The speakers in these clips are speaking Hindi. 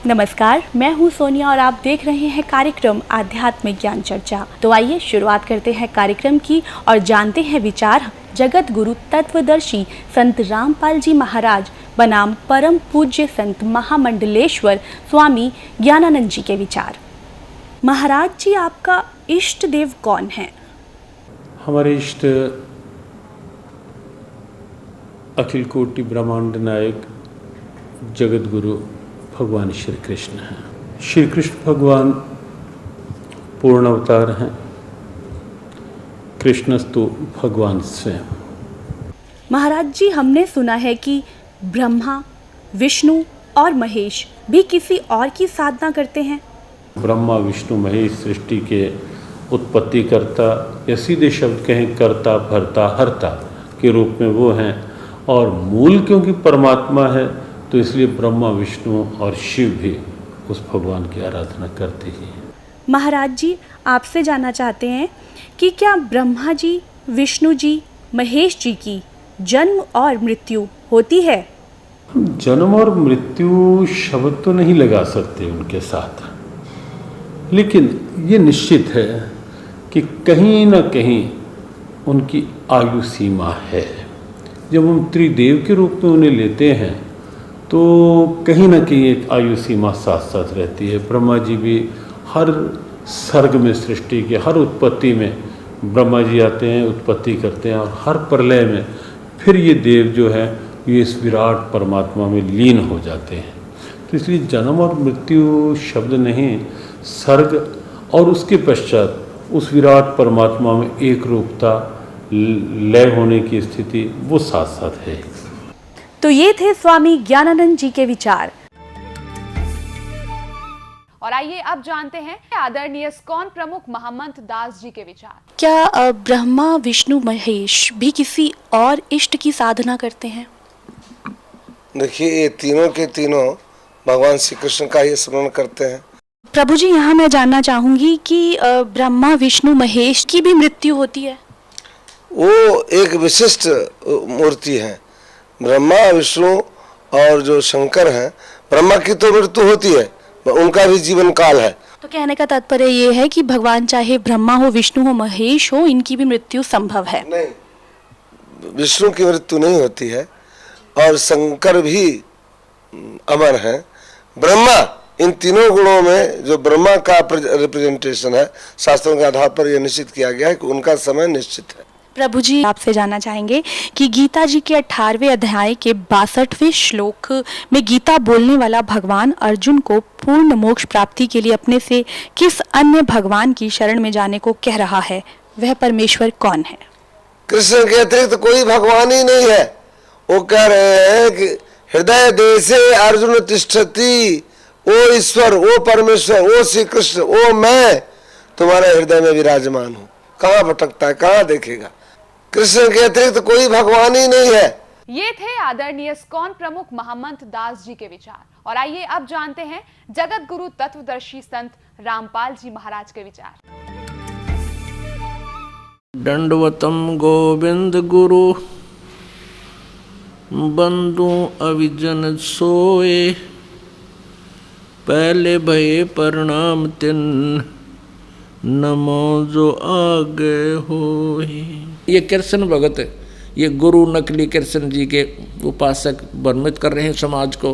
नमस्कार, मैं हूं सोनिया और आप देख रहे हैं कार्यक्रम आध्यात्मिक ज्ञान चर्चा। तो आइए शुरुआत करते हैं कार्यक्रम की और जानते हैं विचार जगत गुरु तत्वदर्शी संत रामपाल जी महाराज बनाम परम पूज्य संत महामंडलेश्वर स्वामी ज्ञानानंद जी के विचार। महाराज जी, आपका इष्ट देव कौन है? हमारे इष्ट अखिल कोटि ब्रह्मांड नायक जगत गुरु भगवान श्री कृष्ण हैं। श्री कृष्ण भगवान पूर्ण अवतार हैं। कृष्णस्तु भगवान स्वयं। महाराज जी, हमने सुना है कि ब्रह्मा, विष्णु और महेश भी किसी और की साधना करते हैं। ब्रह्मा, विष्णु, महेश सृष्टि के उत्पत्ति करता या सीधे शब्द कहें कर्ता, भरता, हरता के रूप में वो हैं। और मूल क्योंकि परमात्मा है तो इसलिए ब्रह्मा, विष्णु और शिव भी उस भगवान की आराधना करते ही हैं। महाराज जी, आपसे जानना चाहते हैं कि क्या ब्रह्मा जी, विष्णु जी, महेश जी की जन्म और मृत्यु होती है? हम जन्म और मृत्यु शब्द तो नहीं लगा सकते उनके साथ, लेकिन ये निश्चित है कि कहीं ना कहीं उनकी आयु सीमा है। जब हम त्रिदेव के रूप में उन्हें लेते हैं तो कहीं ना कहीं एक आयु सीमा साथ साथ रहती है। ब्रह्मा जी भी हर सर्ग में, सृष्टि के हर उत्पत्ति में ब्रह्मा जी आते हैं, उत्पत्ति करते हैं, और हर प्रलय में फिर ये देव जो है ये इस विराट परमात्मा में लीन हो जाते हैं। तो इसलिए जन्म और मृत्यु शब्द नहीं, सर्ग और उसके पश्चात उस विराट परमात्मा में एक रूपता, लय होने की स्थिति वो साथ साथ है। तो ये थे स्वामी ज्ञानानंद जी के विचार। और आइए अब जानते हैं आदरणीय इस्कॉन प्रमुख महमंत दास जी के विचार। क्या ब्रह्मा, विष्णु, महेश भी किसी और इष्ट की साधना करते हैं? देखिए, ये तीनों के तीनों भगवान श्री कृष्ण का ही स्मरण करते हैं। प्रभु जी, यहाँ मैं जानना चाहूंगी कि ब्रह्मा, विष्णु, महेश की भी मृत्यु होती है? वो एक विशिष्ट मूर्ति है। ब्रह्मा, विष्णु और जो शंकर हैं, ब्रह्मा की तो मृत्यु होती है, उनका भी जीवन काल है। तो कहने का तात्पर्य ये है कि भगवान चाहे ब्रह्मा हो, विष्णु हो, महेश हो, इनकी भी मृत्यु संभव है? नहीं, विष्णु की मृत्यु नहीं होती है और शंकर भी अमर हैं। ब्रह्मा, इन तीनों गुणों में जो ब्रह्मा का रिप्रेजेंटेशन है, शास्त्रों के आधार पर यह निश्चित किया गया है कि उनका समय निश्चित है। प्रभु जी, आपसे जानना चाहेंगे कि गीता जी के 18वें अध्याय के 62वें श्लोक में गीता बोलने वाला भगवान अर्जुन को पूर्ण मोक्ष प्राप्ति के लिए अपने से किस अन्य भगवान की शरण में जाने को कह रहा है? वह परमेश्वर कौन है? कृष्ण के अतिरिक्त कोई भगवान ही नहीं है। वो कह रहे हैं कि हृदय देशे अर्जुन तिष्ठति, ओ ईश्वर, ओ परमेश्वर, ओ श्री कृष्ण, ओ मैं तुम्हारे हृदय में विराजमान हूँ। कहाँ भटकता है, कहाँ देखेगा? कृष्ण के अतिरिक्त कोई भगवान ही नहीं है। ये थे आदरणीय इस्कॉन प्रमुख महमंत दास जी के विचार। और आइए अब जानते हैं जगत गुरु तत्वदर्शी संत रामपाल जी महाराज के विचार। दंडवतम गोविंद गुरु बंधु अविजन सोए, पहले भये प्रणाम तिन नमो जो आगे होए। ये कृष्ण भगत, ये गुरु नकली कृष्ण जी के उपासक भ्रमित कर रहे हैं समाज को।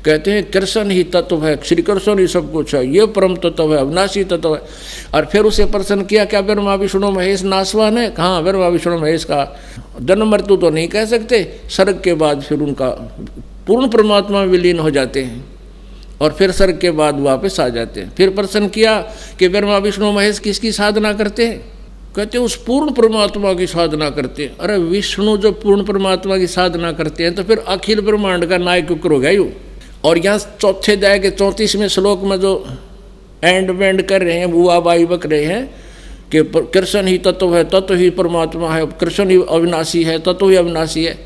कहते हैं कृष्ण ही तत्व है, श्री कृष्ण ही सब कुछ है, ये परम तत्व है, अविनाशी तत्व है। और फिर उसे प्रश्न किया, क्या ब्रह्मा, विष्णु, महेश नासवान है? कहाँ ब्रह्मा, विष्णु, महेश का जन्म मृत्यु तो नहीं कह सकते। स्वर्ग के बाद फिर उनका पूर्ण परमात्मा में विलीन हो जाते हैं और फिर स्वर्ग के बाद वापस आ जाते हैं। फिर प्रश्न किया कि ब्रह्मा, विष्णु, महेश किसकी साधना करते हैं? कहते उस पूर्ण परमात्मा की साधना करते हैं। अरे विष्णु जो पूर्ण परमात्मा की साधना करते हैं तो फिर अखिल ब्रह्मांड का नायक हो गया यूँ। और यहाँ चौथे अध्याय के 34वें श्लोक में जो एंड वेंड कर रहे हैं, वो बाई बक रहे हैं कि कृष्ण ही तत्व है, तत्व ही परमात्मा है, कृष्ण ही अविनाशी है, तत्व ही अविनाशी है।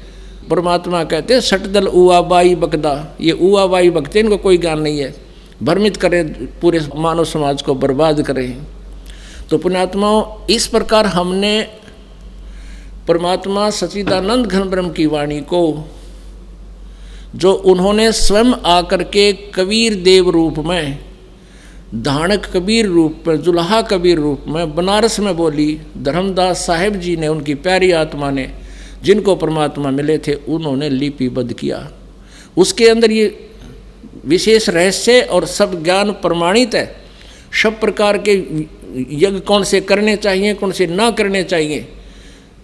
परमात्मा कहते हैं सटदल उआ बाई बकदा, ये उआ बाई बकते इनको कोई ज्ञान नहीं है, भ्रमित करें, पूरे मानव समाज को बर्बाद करें। तो पुण्यात्माओं, इस प्रकार हमने परमात्मा सच्चिदानंद घन ब्रह्म की वाणी को जो उन्होंने स्वयं आकर के कबीर देव रूप में, धानक कबीर रूप में, जुल्हा कबीर रूप में बनारस में बोली, धर्मदास साहेब जी ने, उनकी प्यारी आत्मा ने, जिनको परमात्मा मिले थे, उन्होंने लिपिबद्ध किया। उसके अंदर ये विशेष रहस्य और सब ज्ञान प्रमाणित है। सब प्रकार के यज्ञ कौन से करने चाहिए, कौन से ना करने चाहिए,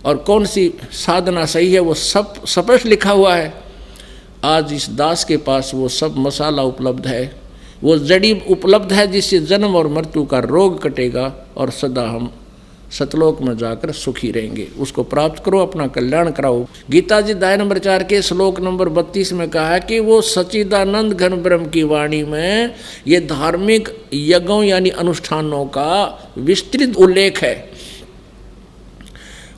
और कौन सी साधना सही है, वो सब स्पष्ट लिखा हुआ है। आज इस दास के पास वो सब मसाला उपलब्ध है, वो जड़ी उपलब्ध है, जिससे जन्म और मृत्यु का रोग कटेगा और सदा हम सतलोक में जाकर सुखी रहेंगे। उसको प्राप्त करो, अपना कल्याण कराओ। गीता जी अध्याय नंबर 4 के श्लोक नंबर 32 में कहा है कि वो सच्चिदानंद घन ब्रह्म की वाणी में ये धार्मिक यज्ञों यानी अनुष्ठानों का विस्तृत उल्लेख है,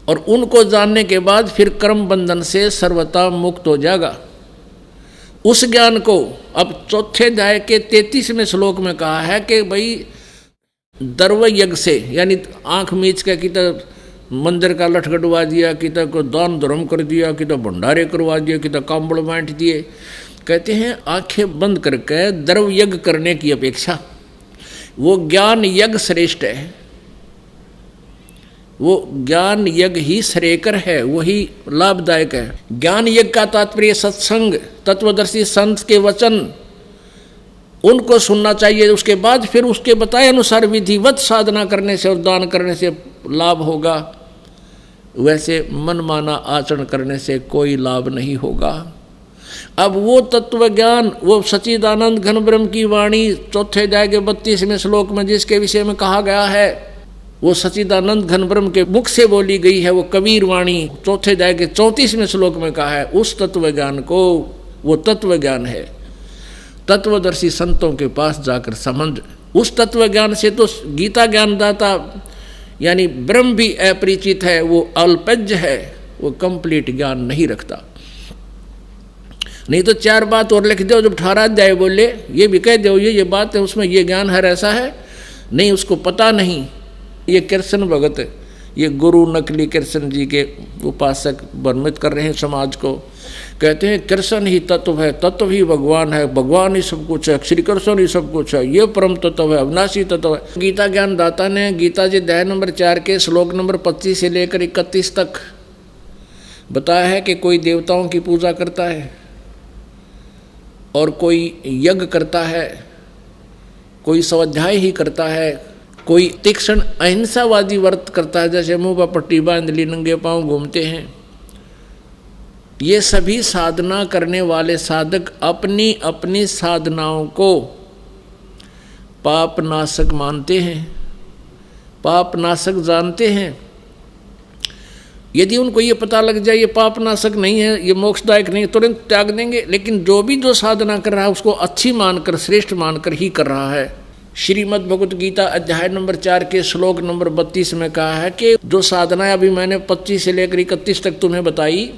और उनको जानने के बाद फिर कर्म बंधन से सर्वथा मुक्त हो जाएगा। उस ज्ञान को अब चौथे अध्याय के 33वें श्लोक में कहा है कि भाई दर्व यज्ञ से, यानी आंख मीच के कितना मंदिर का लठ कटवा दिया, कितना को दान धर्म कर दिया, कितना भंडारे करवा दिया, कितना कांबड़ बांट दिए। कहते हैं आंखें बंद करके दर्व यज्ञ करने की अपेक्षा वो ज्ञान यज्ञ श्रेष्ठ है। वो ज्ञान यज्ञ ही श्रेयकर है, वही लाभदायक है। ज्ञान यज्ञ का तात्पर्य सत्संग, तत्वदर्शी संत के वचन, उनको सुनना चाहिए। उसके बाद फिर उसके बताए अनुसार विधिवत साधना करने से और दान करने से लाभ होगा। वैसे मनमाना आचरण करने से कोई लाभ नहीं होगा। अब वो तत्व ज्ञान, वो सच्चिदानंद घन ब्रह्म की वाणी चौथे अध्याय के 32वें श्लोक में जिसके विषय में कहा गया है, वो सच्चिदानंद घन ब्रह्म के मुख से बोली गई है, वो कबीर वाणी चौथे अध्याय के 34वें श्लोक में कहा है। उस तत्व ज्ञान को, वो तत्व ज्ञान है, तत्वदर्शी संतों के पास जाकर समझ। उस तत्व ज्ञान से तो गीता ज्ञानदाता यानी ब्रह्म भी अपरिचित है, वो अल्पज्ञ है, वो कंप्लीट ज्ञान नहीं रखता। नहीं तो 4 बात और लिख दो, जब 18 अध्याय बोले ये भी कह दो ये बात है, उसमें ये ज्ञान है, ऐसा है नहीं, उसको पता नहीं। ये कृष्ण भगत, ये गुरु नकली कृष्ण जी के उपासक भ्रमित कर रहे हैं समाज को। कहते हैं कृष्ण ही तत्व है, तत्व ही भगवान है, भगवान ही सब कुछ है, श्री कृष्ण ही सब कुछ है, ये परम तत्व है, अविनाशी तत्व है। गीता ज्ञान दाता ने गीता जी अध्याय नंबर 4 के श्लोक नंबर 25 से लेकर 31 तक बताया है कि कोई देवताओं की पूजा करता है और कोई यज्ञ करता है, कोई स्वाध्याय ही करता है, कोई तीक्ष्ण अहिंसावादी व्रत करता है, जैसे मुंह पर पट्टी बांध ली, नंगे पांव घूमते हैं। ये सभी साधना करने वाले साधक अपनी अपनी साधनाओं को पापनाशक मानते हैं, पापनाशक जानते हैं। यदि उनको ये पता लग जाए ये पापनाशक नहीं है, ये मोक्षदायक नहीं है, तुरंत त्याग देंगे। लेकिन जो साधना कर रहा है उसको अच्छी मानकर, श्रेष्ठ मानकर ही कर रहा है। श्रीमद् भगवत गीता अध्याय नंबर 4 के श्लोक नंबर 32 में कहा है कि जो साधनाएं अभी मैंने 25 से लेकर 31 तक तुम्हें बताई,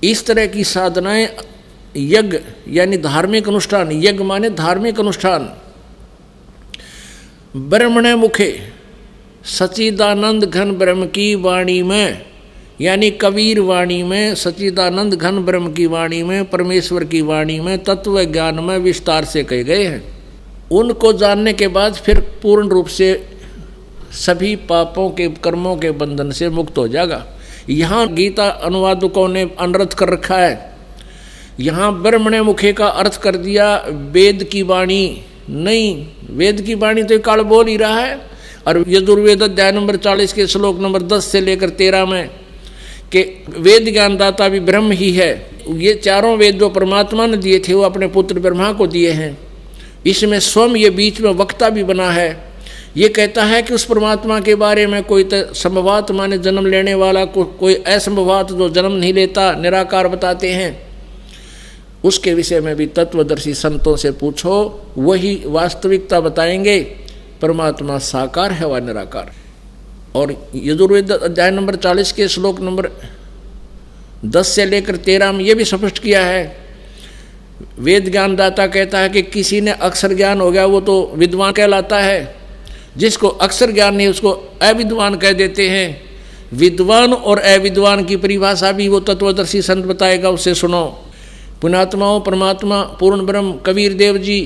इस तरह की साधनाएं यज्ञ यानी धार्मिक अनुष्ठान, यज्ञ माने धार्मिक अनुष्ठान, ब्रह्मणे मुखे सच्चिदानंद घन ब्रह्म की वाणी में यानी कबीर वाणी में, सच्चिदानंद घन ब्रह्म की वाणी में, परमेश्वर की वाणी में, तत्व ज्ञान में विस्तार से कहे गए हैं। उनको जानने के बाद फिर पूर्ण रूप से सभी पापों के कर्मों के बंधन से मुक्त हो जाएगा। यहाँ गीता अनुवादकों ने अनर्थ कर रखा है, यहाँ ब्रह्मणे मुखे का अर्थ कर दिया वेद की वाणी। नहीं, वेद की वाणी तो काल बोल ही रहा है। और यजुर्वेद अध्याय नंबर 40 के श्लोक नंबर 10 से लेकर 13 में कि वेद ज्ञानदाता भी ब्रह्म ही है। ये चारों वेद जो परमात्मा ने दिए थे वो अपने पुत्र ब्रह्मा को दिए हैं। इसमें स्वयं ये बीच में वक्ता भी बना है। ये कहता है कि उस परमात्मा के बारे में कोई संभवात माने जन्म लेने वाला, कोई असंभवात जो जन्म नहीं लेता, निराकार बताते हैं। उसके विषय में भी तत्वदर्शी संतों से पूछो, वही वास्तविकता बताएंगे। परमात्मा साकार है व निराकार। और यजुर्वेद अध्याय नंबर 40 के श्लोक नंबर 10 से लेकर 13 में ये भी स्पष्ट किया है। वेद ज्ञानदाता कहता है कि किसी ने अक्षर ज्ञान हो गया वो तो विद्वान कहलाता है, जिसको अक्षर ज्ञान नहीं उसको अविद्वान कह देते हैं। विद्वान और अविद्वान की परिभाषा भी वो तत्वदर्शी संत बताएगा, उससे सुनो। पुण्यात्माओं, परमात्मा पूर्ण ब्रह्म कबीर देव जी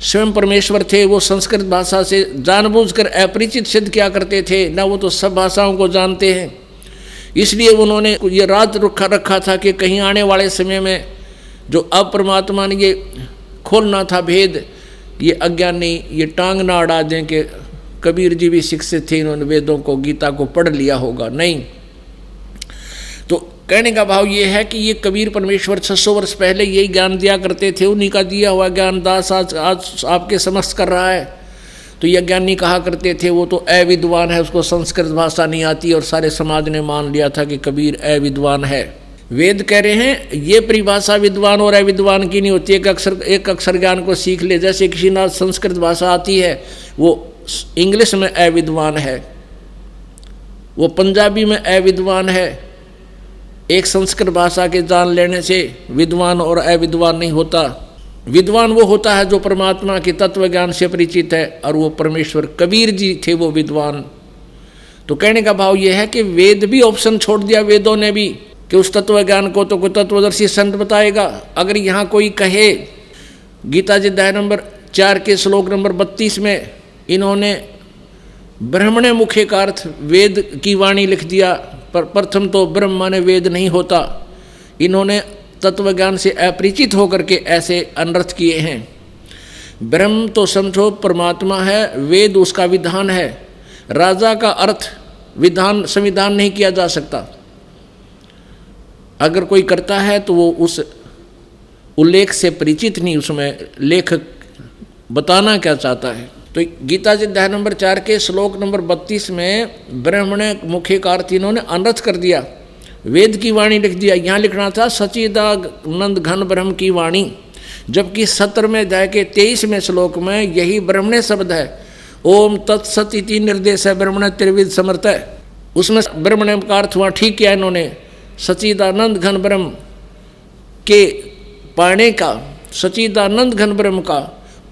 स्वयं परमेश्वर थे। वो संस्कृत भाषा से जानबूझकर अपरिचित सिद्ध किया करते थे, ना वो तो सब भाषाओं को जानते हैं। इसलिए उन्होंने ये राज रखा था कि कहीं आने वाले समय में जो अब परमात्मा ने ये खोलना था भेद, ये अज्ञानी ये टांग ना अड़ा दें कि कबीर जी भी शिक्षित थे, इन्होंने वेदों को गीता को पढ़ लिया होगा। नहीं, तो कहने का भाव ये है कि ये कबीर परमेश्वर 600 वर्ष पहले यही ज्ञान दिया करते थे। उन्हीं का दिया हुआ ज्ञान दास आज आपके समक्ष कर रहा है। तो ये ज्ञानी कहा करते थे वो तो अविद्वान है, उसको संस्कृत भाषा नहीं आती, और सारे समाज ने मान लिया था कि कबीर अविद्वान है। वेद कह रहे हैं ये परिभाषा विद्वान और अविद्वान की नहीं होती। एक अक्षर ज्ञान को सीख ले, जैसे किसी ना संस्कृत भाषा आती है वो इंग्लिश में अविद्वान है, वो पंजाबी में अविद्वान है। एक संस्कृत भाषा के जान लेने से विद्वान और अविद्वान नहीं होता। विद्वान वो होता है जो परमात्मा के तत्व ज्ञान से परिचित है, और वो परमेश्वर कबीर जी थे वो विद्वान। तो कहने का भाव ये है कि वेद भी ऑप्शन छोड़ दिया वेदों ने भी कि उस तत्व ज्ञान को तो कोई तत्वदर्शी संत बताएगा। अगर यहाँ कोई कहे, गीता जी अध्याय नंबर 4 के श्लोक नंबर 32 में इन्होंने ब्रह्मणे मुखे का अर्थ वेद की वाणी लिख दिया, पर प्रथम तो ब्रह्म माने वेद नहीं होता। इन्होंने तत्व ज्ञान से अपरिचित होकर के ऐसे अनर्थ किए हैं। ब्रह्म तो समझो परमात्मा है, वेद उसका विधान है। राजा का अर्थ विधान संविधान नहीं किया जा सकता। अगर कोई करता है तो वो उस उल्लेख से परिचित नहीं, उसमें लेखक बताना क्या चाहता है। तो गीता जी अध्याय नंबर 4 के श्लोक नंबर 32 में ब्रह्मणे मुखे का अर्थ इन्होंने अनर्थ कर दिया, वेद की वाणी लिख दिया। यहाँ लिखना था सच्चिदानंद घन ब्रह्म की वाणी, जबकि 17वें अध्याय के 23वें श्लोक में यही ब्रह्मणे शब्द है। ओम तत्सत इति निर्देश है ब्रह्मणे त्रिविध समर्थ है, उसमें ब्रह्मणे का अर्थ वहाँ ठीक किया इन्होंने। सच्चिदानंद घन ब्रह्म के पाने का, सच्चिदानंद घन ब्रह्म का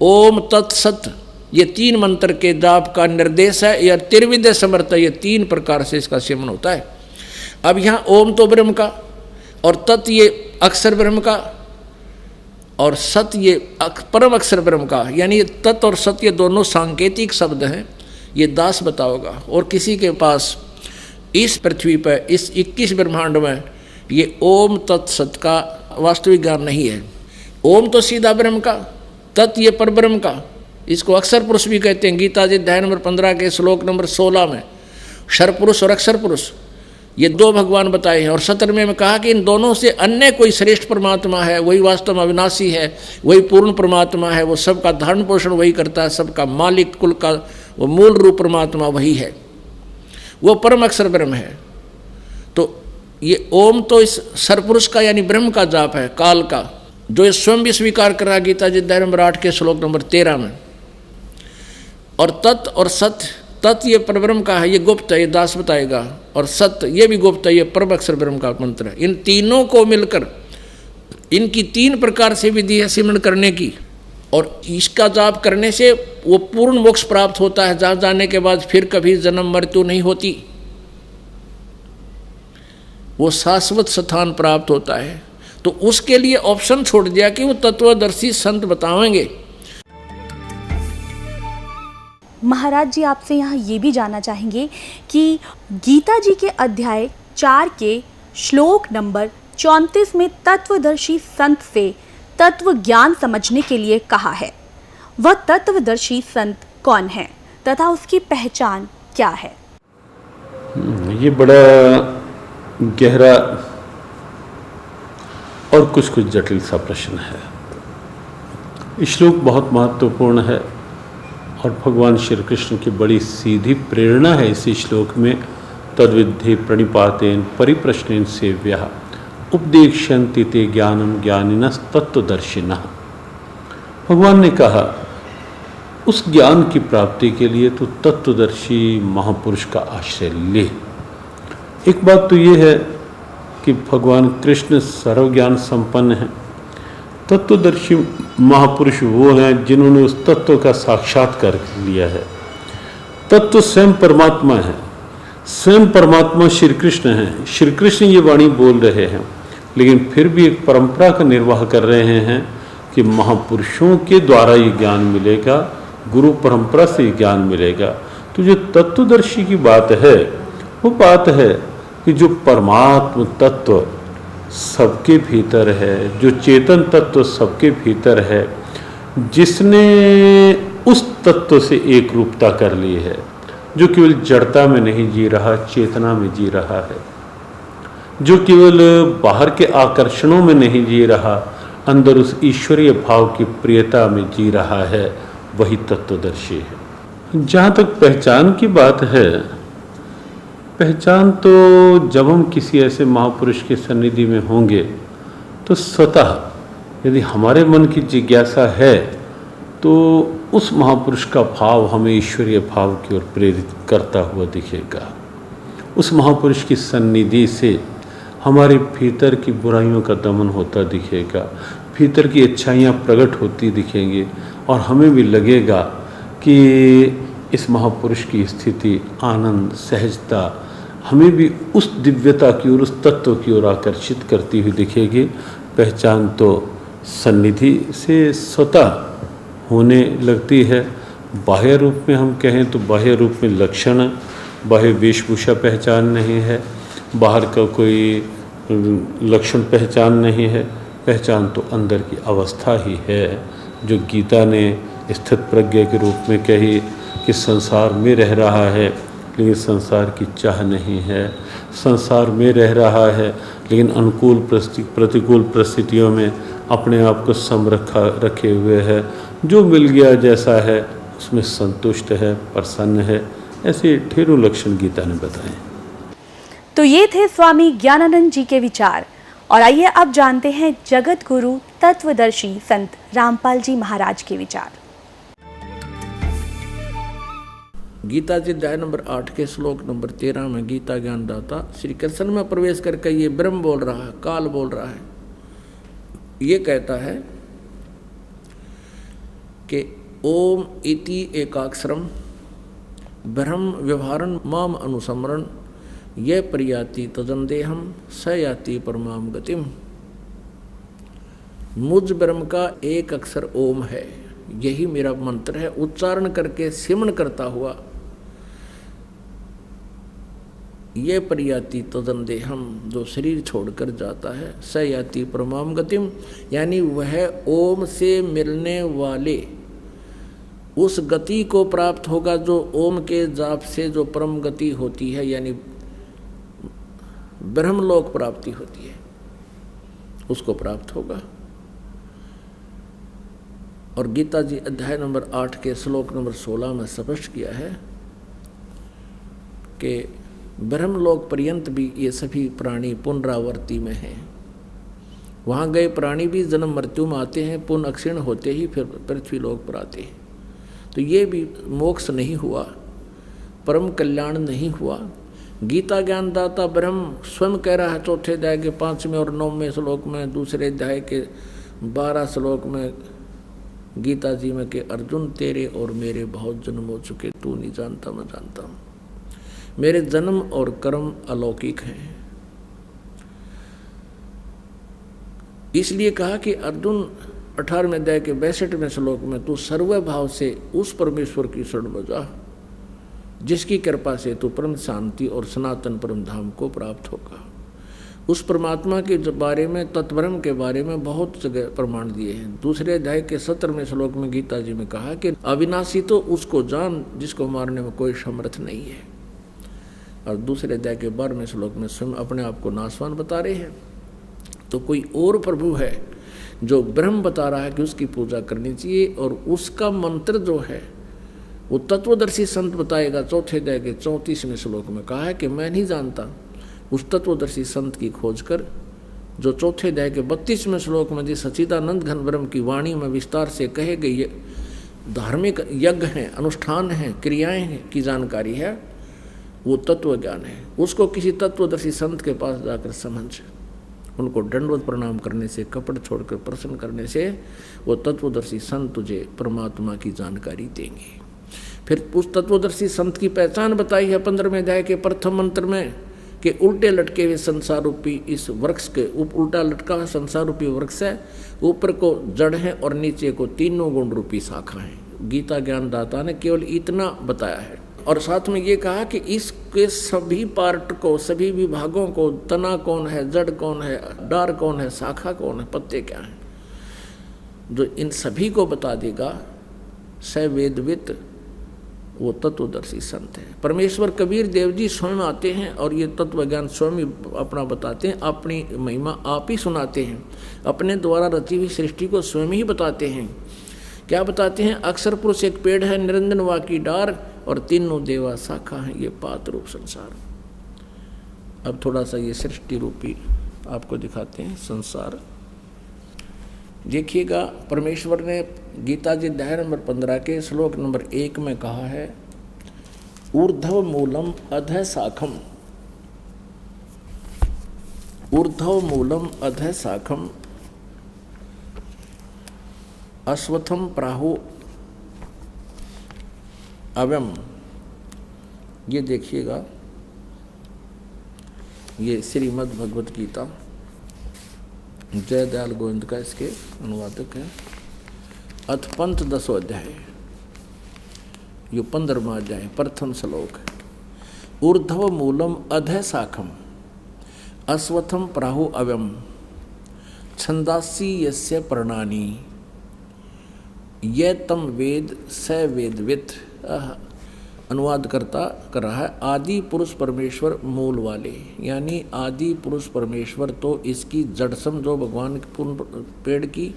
ओम तत्सत, ये 3 मंत्र के जाप का निर्देश है। या त्रिविध समर्थ, ये 3 प्रकार से इसका सेवन होता है। अब यहाँ ओम तो ब्रह्म का, और तत् ये अक्षर ब्रह्म का, और सत ये परम अक्षर ब्रह्म का। यानी तत् और सत ये दोनों सांकेतिक शब्द हैं। ये दास बताओगा, और किसी के पास इस पृथ्वी पर इस 21 ब्रह्मांड में ये ओम तत्सत का वास्तविक ज्ञान नहीं है। ओम तो सीधा ब्रह्म का, तत् ये पर ब्रह्म का, इसको अक्षर पुरुष भी कहते हैं। गीता जी अध्याय नंबर 15 के श्लोक नंबर 16 में क्षर पुरुष और अक्षर पुरुष ये 2 भगवान बताए हैं। और 17वें में कहा कि इन दोनों से अन्य कोई श्रेष्ठ परमात्मा है, वही वास्तव में अविनाशी है, वही पूर्ण परमात्मा है, वो सबका धारण पोषण वही करता है, सबका मालिक कुल का वो मूल रूप परमात्मा वही है, वो परम अक्षर ब्रह्म है। तो ये ओम तो इस सरपुरुष का यानी ब्रह्म का जाप है, काल का, जो ये स्वयं भी स्वीकार कर रहा गीता जी अध्याय नंबर 8 के श्लोक नंबर 13 में। और तत् और सत, तत् ये परब्रह्म का है, ये गुप्त है, ये दास बताएगा, और सत्य ये भी गुप्त है, ये परम अक्षर ब्रह्म का मंत्र है। इन तीनों को मिलकर इनकी 3 प्रकार से विधि है सिमरण करने की, और इसका जाप करने से वो पूर्ण मोक्ष प्राप्त होता है, जहाँ जाने के बाद फिर कभी जन्म मृत्यु नहीं होती, वो शाश्वत स्थान प्राप्त होता है। तो उसके लिए ऑप्शन छोड़ दिया कि वो तत्वदर्शी संत बताएंगे। महाराज जी, आपसे यहाँ ये भी जानना चाहेंगे कि गीता जी के अध्याय 4 के श्लोक नंबर 34 में तत्वदर्शी संत से तत्व ज्ञान समझने के लिए कहा है। वह तत्वदर्शी संत कौन है तथा उसकी पहचान क्या है? ये बड़ा गहरा और कुछ जटिल सा प्रश्न है। श्लोक बहुत महत्वपूर्ण है और भगवान श्री कृष्ण की बड़ी सीधी प्रेरणा है इस श्लोक में। तद्विद्धि प्रणिपातेन परिप्रश्नेन सेव्यः उपदेक्ष्यन्ति ते ज्ञानम ज्ञानिनः तत्वदर्शिनः। भगवान ने कहा उस ज्ञान की प्राप्ति के लिए तो तत्वदर्शी महापुरुष का आश्रय ले। एक बात तो ये है कि भगवान कृष्ण सर्वज्ञान संपन्न हैं। तत्वदर्शी महापुरुष वो हैं जिन्होंने उस तत्व का साक्षात्कार लिया है। तत्व स्वयं परमात्मा है, स्वयं परमात्मा श्री कृष्ण हैं। श्री कृष्ण ये वाणी बोल रहे हैं, लेकिन फिर भी एक परंपरा का निर्वाह कर रहे हैं कि महापुरुषों के द्वारा ये ज्ञान मिलेगा, गुरु परंपरा से ज्ञान मिलेगा। तो जो तत्वदर्शी की बात है वो बात है कि जो परमात्म तत्व सबके भीतर है, जो चेतन तत्व सबके भीतर है, जिसने उस तत्व से एक रूपता कर ली है, जो केवल जड़ता में नहीं जी रहा, चेतना में जी रहा है, जो केवल बाहर के आकर्षणों में नहीं जी रहा, अंदर उस ईश्वरीय भाव की प्रियता में जी रहा है, वही तत्वदर्शी है। जहाँ तक पहचान की बात है, पहचान तो जब हम किसी ऐसे महापुरुष के सन्निधि में होंगे तो स्वतः यदि हमारे मन की जिज्ञासा है तो उस महापुरुष का भाव हमें ईश्वरीय भाव की ओर प्रेरित करता हुआ दिखेगा। उस महापुरुष की सन्निधि से हमारे भीतर की बुराइयों का दमन होता दिखेगा, भीतर की अच्छाइयाँ प्रकट होती दिखेंगी और हमें भी लगेगा कि इस महापुरुष की स्थिति, आनंद, सहजता हमें भी उस दिव्यता की ओर, उस तत्व की ओर आकर्षित करती हुई दिखेगी। पहचान तो सन्निधि से स्वतः होने लगती है। बाह्य रूप में हम कहें तो बाह्य रूप में लक्षण, बाह्य वेशभूषा पहचान नहीं है, बाहर का कोई लक्षण पहचान नहीं है। पहचान तो अंदर की अवस्था ही है, जो गीता ने स्थित प्रज्ञा के रूप में कही कि संसार में रह रहा है लेकिन संसार की चाह नहीं है, संसार में रह रहा है लेकिन अनुकूल प्रतिकूल परिस्थितियों में अपने आप को रखे हुए है, जो मिल गया जैसा है उसमें संतुष्ट है, प्रसन्न है। ऐसे ढेरों लक्षण गीता ने बताए। तो ये थे स्वामी ज्ञानानंद जी के विचार। और आइए अब जानते हैं जगत गुरु तत्वदर्शी संत रामपाल जी महाराज के विचार। गीता जी अध्याय नंबर 8 के श्लोक नंबर 13 में गीता ज्ञानदाता श्री कृष्ण में प्रवेश करके ये ब्रह्म बोल रहा है, काल बोल रहा है, ये कहता है कि ओम इति एकाक्षरम ब्रह्म व्यवहारन माम अनुसमरण ये प्रयाति तदंदेहम स याति परमाम गतिम। मुझ ब्रह्म का एक अक्षर ओम है, यही मेरा मंत्र है। उच्चारण करके सिमरण करता हुआ ये प्रयाति तदंदेहम, जो शरीर छोड़कर जाता है, स याति परमाम गतिम, यानी वह ओम से मिलने वाले उस गति को प्राप्त होगा जो ओम के जाप से जो परम गति होती है, यानी ब्रह्मलोक प्राप्ति होती है, उसको प्राप्त होगा। और गीता जी अध्याय नंबर 8 के श्लोक नंबर 16 में स्पष्ट किया है कि ब्रह्मलोक पर्यंत भी ये सभी प्राणी पुनरावर्ती में हैं। वहाँ गए प्राणी भी जन्म मृत्यु में आते हैं, पुनः अक्षीण होते ही फिर पृथ्वी लोक पर आते हैं। तो ये भी मोक्ष नहीं हुआ, परम कल्याण नहीं हुआ। गीता ज्ञानदाता ब्रह्म स्वयं कह रहा है चौथे अध्याय के 5वें और 9वें श्लोक में, दूसरे अध्याय के 12 श्लोक में गीता जी में कि अर्जुन तेरे और मेरे बहुत जन्म हो चुके, तू नहीं जानता मैं जानता हूँ। मेरे जन्म और कर्म अलौकिक हैं। इसलिए कहा कि अर्जुन 18वें अध्याय के 62वें श्लोक में तू सर्वभाव से उस परमेश्वर की शरण में जा जिसकी कृपा से तू परम शांति और सनातन परम धाम को प्राप्त होगा। उस परमात्मा के बारे में, तत्ब्रह्म के बारे में बहुत जगह प्रमाण दिए हैं। दूसरे अध्याय के 17वें श्लोक में गीता जी में कहा कि अविनाशी तो उसको जान जिसको मारने में कोई समर्थ नहीं है। और दूसरे अध्याय के 12वें श्लोक में स्वयं अपने आप को नाशवान बता रहे हैं। तो कोई और प्रभु है जो ब्रह्म बता रहा है कि उसकी पूजा करनी चाहिए, और उसका मंत्र जो है वो तत्वदर्शी संत बताएगा। चौथे अध्याय के 34वें श्लोक में कहा है कि मैं नहीं जानता। उस तत्वदर्शी संत की खोज कर, जो चौथे अध्याय के 32वें श्लोक में जिस सच्चिदानंद घन ब्रह्म की वाणी में विस्तार से कहे गई धार्मिक यज्ञ हैं, अनुष्ठान हैं, क्रियाएं हैं की जानकारी है, वो तत्व ज्ञान है। उसको किसी तत्वदर्शी संत के पास जाकर समझ, उनको दंडवत प्रणाम करने से, कपट छोड़कर प्रसन्न करने से वो तत्वदर्शी संत तुझे परमात्मा की जानकारी देंगे। फिर उस तत्वदर्शी संत की पहचान बताई है 15वें अध्याय के प्रथम मंत्र में कि उल्टे लटके हुए संसार रूपी इस वृक्ष के उल्टा लटका हुआ संसार रूपी वृक्ष है, ऊपर को जड़ है और नीचे को तीनों गुण रूपी शाखा है। गीता ज्ञानदाता ने केवल इतना बताया है और साथ में ये कहा कि इसके सभी पार्ट को, सभी विभागों को, तना कौन है, जड़ कौन है, डार कौन है, शाखा कौन है, पत्ते क्या हैं, जो इन सभी को बता देगा स वेदवित, वो तत्वदर्शी संत है। परमेश्वर कबीर देव जी स्वयं आते हैं और ये तत्व ज्ञान स्वयं अपना बताते हैं, अपनी महिमा आप ही सुनाते हैं, अपने द्वारा रची हुई सृष्टि को स्वयं ही बताते हैं। क्या बताते हैं? अक्षर पुरुष एक पेड़ है, निरंजन वाकी डार और तीनों देवा शाखा है, ये पात रूप संसार। अब थोड़ा सा ये सृष्टि रूपी आपको दिखाते हैं संसार। देखिएगा, परमेश्वर ने गीता जी अध्याय नंबर 15 के श्लोक नंबर 1 में कहा है, ऊर्ध्व मूलम अधः शाखम, ऊर्ध्व मूलम अधः शाखम अश्वत्थम प्राहु अव्यम। ये देखिएगा, ये श्रीमद् भगवत गीता जय दयाल गोविंद का इसके अनुवादक है। अथ पंचदशो अध्याय, यो 15वां अध्याय, प्रथम श्लोक। ऊर्ध्व मूलम अधः शाखम अश्वत्थम प्राहु अव्यम छंदासी यस्य पर्णानि ये तम वेद स वेदवित। अनुवाद करता कर रहा है, आदि पुरुष परमेश्वर मूल वाले, यानी आदि पुरुष परमेश्वर तो इसकी जड़ समझो भगवान पूर्ण पेड़ की,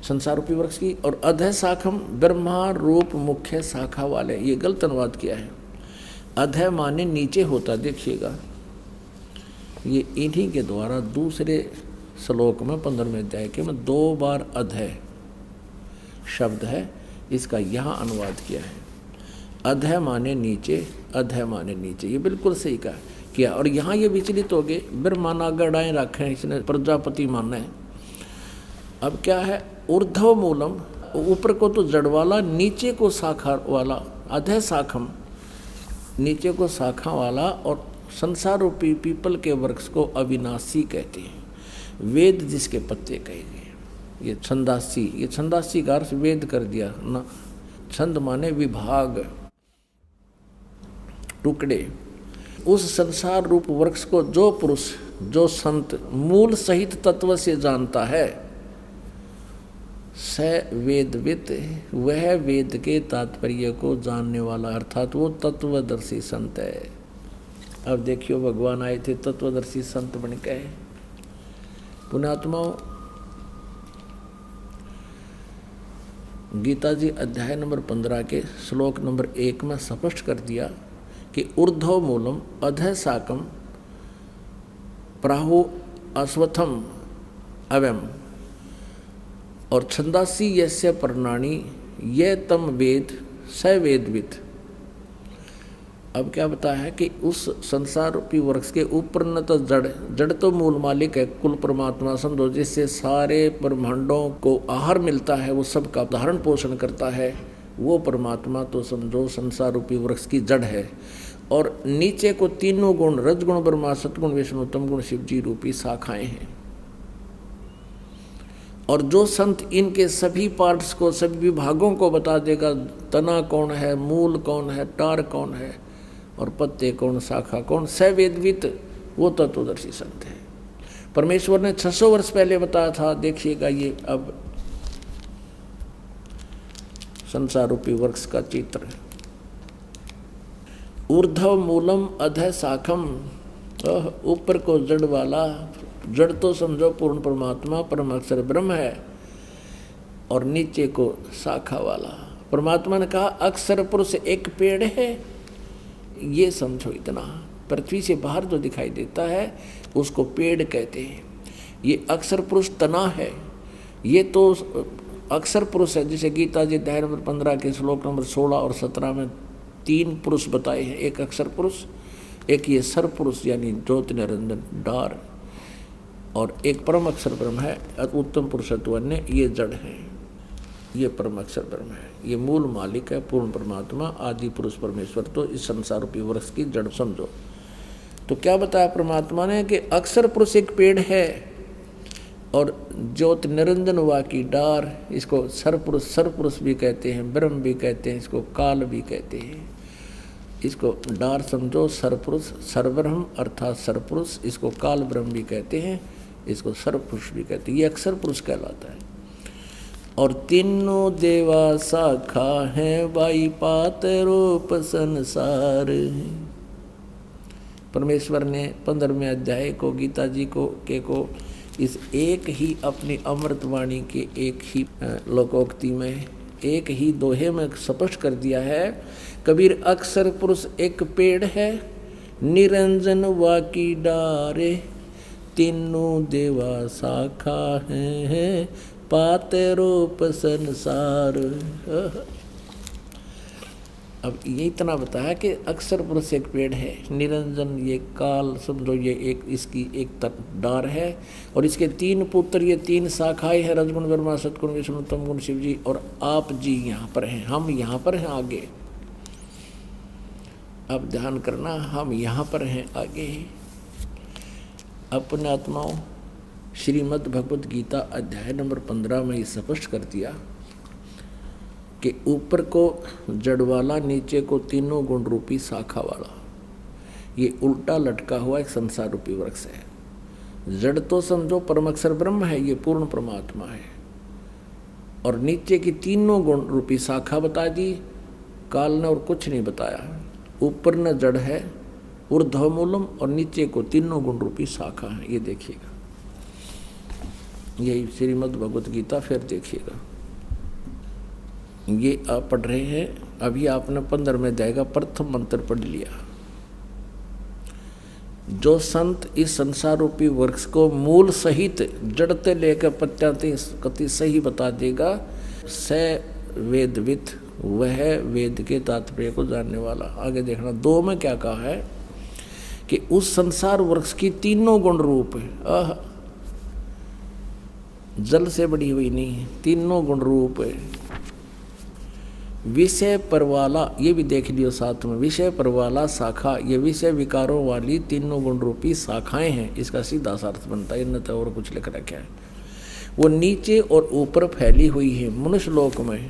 संसार रूपी वृक्ष की, और अधः शाखम ब्रह्मा रूप मुख्य शाखा वाले। ये गलत अनुवाद किया है, अधः माने नीचे होता। देखिएगा, ये इन्हीं के द्वारा दूसरे श्लोक में 15वें अध्याय के में 2 बार अधः शब्द है, इसका यहाँ अनुवाद किया है। अधः माने नीचे, अधः माने नीचे, ये बिल्कुल सही कहा किया। और यहाँ ये विचलित हो गए, ब्रह्मा नागड़ाएँ रखे हैं, इसने प्रजापति माना है। अब क्या है? ऊर्ध्व मूलम, ऊपर को तो जड़ वाला, नीचे को शाखा वाला, अधः शाखम, नीचे को शाखा वाला, और संसार रूपी पीपल के वृक्ष को अविनाशी कहते हैं, वेद जिसके पत्ते कहे गए। ये छंदासी, ये छंदासी का अर्थ वेद कर दिया ना। छंद माने विभाग, टुकड़े। उस संसार रूप वृक्ष को जो पुरुष, जो संत मूल सहित तत्व से जानता है, स वेदवित, वह वेद के तात्पर्य को जानने वाला, अर्थात वो तत्वदर्शी संत है। अब देखियो, भगवान आए थे तत्वदर्शी संत बन के। पुण्यात्माओं, गीता जी अध्याय नंबर 15 के श्लोक नंबर 1 में स्पष्ट कर दिया कि ऊर्ध्व मूलम अधः शाखम प्राहु अश्वत्थम अव्यम और छंदासी यस्य पर्णानि ये तम वेद स वेदवित। अब क्या बताया है कि उस संसार रूपी वृक्ष के ऊपर न तो जड़ तो मूल मालिक है, कुल परमात्मा समझो, जिससे सारे ब्रह्मांडों को आहार मिलता है, वो सब का धारण पोषण करता है, वो परमात्मा तो समझो संसार रूपी वृक्ष की जड़ है। और नीचे को तीनों गुण, रजगुण ब्रह्मा, सतगुण विष्णु, तमगुण शिव जी रूपी शाखाएं हैं। और जो संत इनके सभी पार्ट्स को, सभी विभागों को बता देगा, तना कौन है, मूल कौन है, टार कौन है, और पत्ते कौन, शाखा कौन, सवेदवित, वो तत्वदर्शी संत है। परमेश्वर ने 600 वर्ष पहले बताया था। देखिएगा, ये अब संसार रूपी वृक्ष का चित्र। ऊर्ध्व मूलम अधः शाखम, ऊपर को जड़ वाला, जड़ तो समझो पूर्ण परमात्मा परम अक्षर ब्रह्म है, और नीचे को शाखा वाला। परमात्मा ने कहा अक्षर पुरुष एक पेड़ है, ये समझो इतना। पृथ्वी से बाहर जो दिखाई देता है उसको पेड़ कहते हैं। ये अक्षर पुरुष तना है, ये तो अक्षर पुरुष है, जिसे गीता जी अध्याय नंबर 15 के श्लोक नंबर 16 और 17 में 3 पुरुष बताए हैं। एक अक्षर पुरुष, एक ये सर पुरुष यानी ज्योति निरंजन डार, और एक परम अक्षर ब्रह्म है, उत्तम पुरुषत्वन्य, ये जड़ है, ये परम अक्षर ब्रह्म है, ये मूल मालिक है, पूर्ण परमात्मा, आदि पुरुष परमेश्वर। तो इस संसार रूपी वृक्ष की जड़ समझो। तो क्या बताया परमात्मा ने कि अक्षर पुरुष एक पेड़ है और ज्योत निरंजन हुआ की डार, इसको सरपुरुष भी कहते हैं, ब्रह्म भी कहते हैं, इसको काल भी कहते हैं। इसको डार समझो, सरपुरुष सरब्रह्म अर्थात सरपुरुष, इसको काल ब्रह्म भी कहते हैं, इसको सरपुरुष भी कहते हैं। ये अक्षर पुरुष कहलाता है। और तीनों देवा शाखा हैं, बाई पात रूप संसार। परमेश्वर ने 15वें अध्याय को गीता जी को इस एक ही अपनी अमृतवाणी के एक ही लोकोक्ति में, एक ही दोहे में स्पष्ट कर दिया है। कबीर अक्षर पुरुष एक पेड़ है, निरंजन वाकी डारे, तीनों देवा शाखा हैं, पाते रूप संसार। अब ये इतना बताया कि अक्षर पुरुष एक पेड़ है, निरंजन ये काल समझो, ये एक इसकी एक डार है, और इसके 3 पुत्र, ये 3 शाखाएं हैं, रजगुण ब्रह्मा, सतगुण विष्णु, तमगुण शिव जी, और आप जी यहाँ पर हैं, हम यहाँ पर हैं आगे। अब ध्यान करना, हम यहाँ पर हैं आगे। अपने आत्माओं, श्रीमद् भगवत गीता अध्याय नंबर 15 में स्पष्ट कर दिया कि ऊपर को जड़ वाला, नीचे को तीनों गुण रूपी शाखा वाला, ये उल्टा लटका हुआ एक संसार रूपी वृक्ष है। जड़ तो समझो परम अक्षर ब्रह्म है, ये पूर्ण परमात्मा है, और नीचे की तीनों गुण रूपी शाखा बता दी काल ने, और कुछ नहीं बताया। ऊपर न जड़ है ऊर्ध्वमूलम, और नीचे को तीनों गुण रूपी शाखा है। ये देखिएगा, यही श्रीमद् भगवत गीता, फिर देखिएगा। ये आप पढ़ रहे हैं, अभी आपने 15वें अध्याय का प्रथम मंत्र पढ़ लिया। जो संत इस संसार रूपी वृक्ष को मूल सहित जड़ते लेकर पत्याते कति सही बता देगा, स वेदवित, वह वेद के तात्पर्य को जानने वाला। आगे देखना 2 में क्या कहा है कि उस संसार वृक्ष की तीनों गुण रूप है, जल से बड़ी हुई नहीं है, तीनों गुण रूप है। विषय परवाला, ये भी देख लियो साथ में, विषय परवाला शाखा, ये विषय विकारों वाली तीनों गुण रूपी शाखाएं हैं। इसका सीधा अर्थ बनता है, न तो और कुछ लिख रखा है। वो नीचे और ऊपर फैली हुई है मनुष्य लोक में,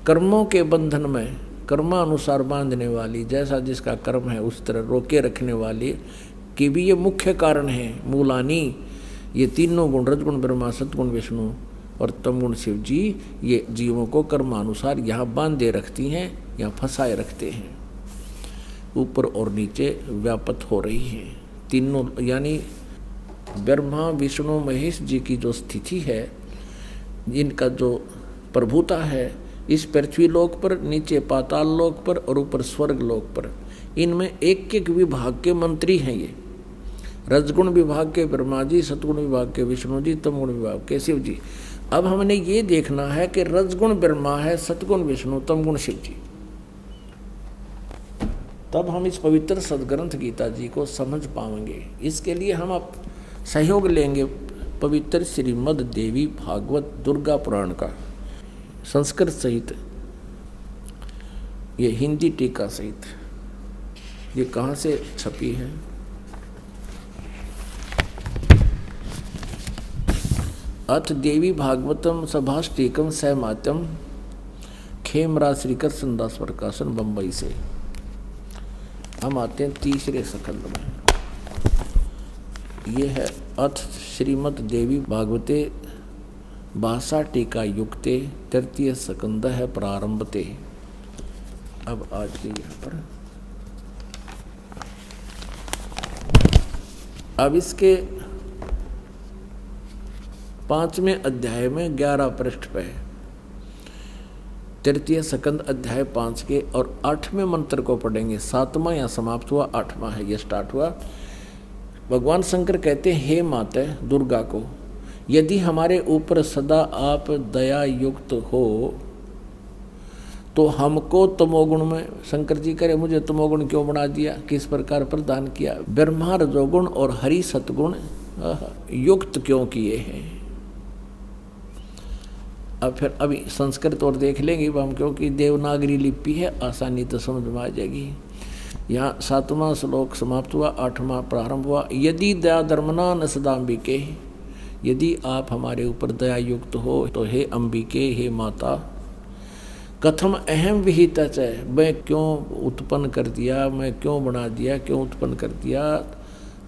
कर्मों के बंधन में कर्मानुसार बांधने वाली, जैसा जिसका कर्म है उस तरह रोके रखने वाली कि भी ये मुख्य कारण है। मूलानी, ये तीनों गुण, रजगुण ब्रह्मा, सतगुण विष्णु और तमगुण शिव जी, ये जीवों को कर्मानुसार यहाँ बांधे रखती हैं, यहाँ फंसाए रखते हैं। ऊपर और नीचे व्यापत हो रही हैं तीनों, यानी ब्रह्मा विष्णु महेश जी की जो स्थिति है, इनका जो प्रभुता है इस पृथ्वी लोक पर, नीचे पाताल लोक पर और ऊपर स्वर्ग लोक पर, इनमें एक एक विभाग के मंत्री हैं। ये रजगुण विभाग के ब्रह्मा जी, सतगुण विभाग के विष्णु जी, तमगुण विभाग के शिव जी। अब हमने ये देखना है कि रजगुण ब्रह्मा है, सतगुण विष्णु, तमगुण शिव जी, तब हम इस पवित्र सदग्रंथ गीता जी को समझ पाएंगे। इसके लिए हम अब सहयोग लेंगे पवित्र श्रीमद् देवी भागवत दुर्गा पुराण का, संस्कृत सहित, ये हिंदी टीका सहित। ये कहाँ से छपी है? अथ देवी भागवतम सभाष्टीकम सहमात्यम, खेमराज श्रीकृष्ण दास प्रकाशन, बम्बई से। हम आते हैं तीसरे स्कंद में। ये है अथ श्रीमद् देवी भागवते भाषा टीका युक्ते, तृतीय स्कंद है प्रारंभते। अब आज के यहाँ पर अब इसके 5वें अध्याय में 11 पृष्ठ पे तृतीय स्कंद अध्याय 5 के और 8वें मंत्र को पढ़ेंगे। 7वां यहाँ समाप्त हुआ, 8वां है ये स्टार्ट हुआ। भगवान शंकर कहते हैं, हे माता दुर्गा को, यदि हमारे ऊपर सदा आप दया युक्त हो तो हमको तमोगुण में, शंकर जी करे मुझे तमोगुण क्यों बना दिया, किस प्रकार प्रदान किया, ब्रह्मा रजोगुण और हरि सतगुण युक्त क्यों किए हैं। अब फिर अभी संस्कृत और देख लेंगे हम, क्योंकि देवनागरी लिपि है, आसानी तो समझ में आ जाएगी। यहाँ 7वां श्लोक समाप्त हुआ, 8वां प्रारंभ हुआ। यदि दया धर्मना न सदाम्बिके, यदि आप हमारे ऊपर दया युक्त हो तो हे अंबिके, हे माता, कथम अहम विहित है, मैं क्यों उत्पन्न कर दिया, मैं क्यों बना दिया, क्यों उत्पन्न कर दिया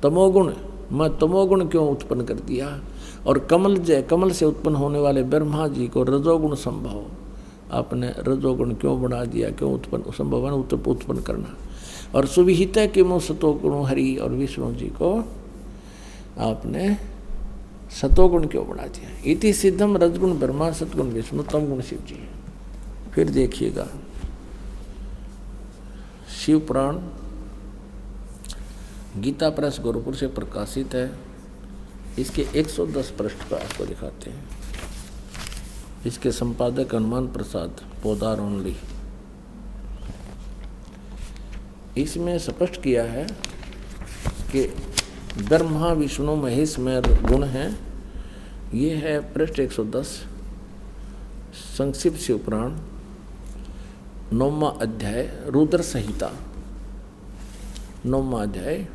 तमोगुण, मैं तमोगुण क्यों उत्पन्न कर दिया। और कमल से उत्पन्न होने वाले ब्रह्मा जी को रजोगुण संभव, आपने रजोगुण क्यों बना दिया, क्यों उत्पन्न संभव है उत्पन्न करना। और सुविहित के मुँह सतोगुण हरि और विष्णु जी को आपने सतोगुण क्यों बना दिया। इति सिद्धम रजगुण ब्रह्मा सतगुण विष्णु तमगुण शिव जी। फिर देखिएगा शिव पुराण गीता प्रेस गोरखपुर से प्रकाशित है। इसके 110 पृष्ठ पर आपको दिखाते हैं। इसके संपादक हनुमान प्रसाद पोदार ओनली। इसमें स्पष्ट किया है कि ब्रह्मा विष्णु महेश में गुण हैं। ये है पृष्ठ 110 संक्षिप्त शिव पुराण 9वां अध्याय रुद्र संहिता 9वां अध्याय।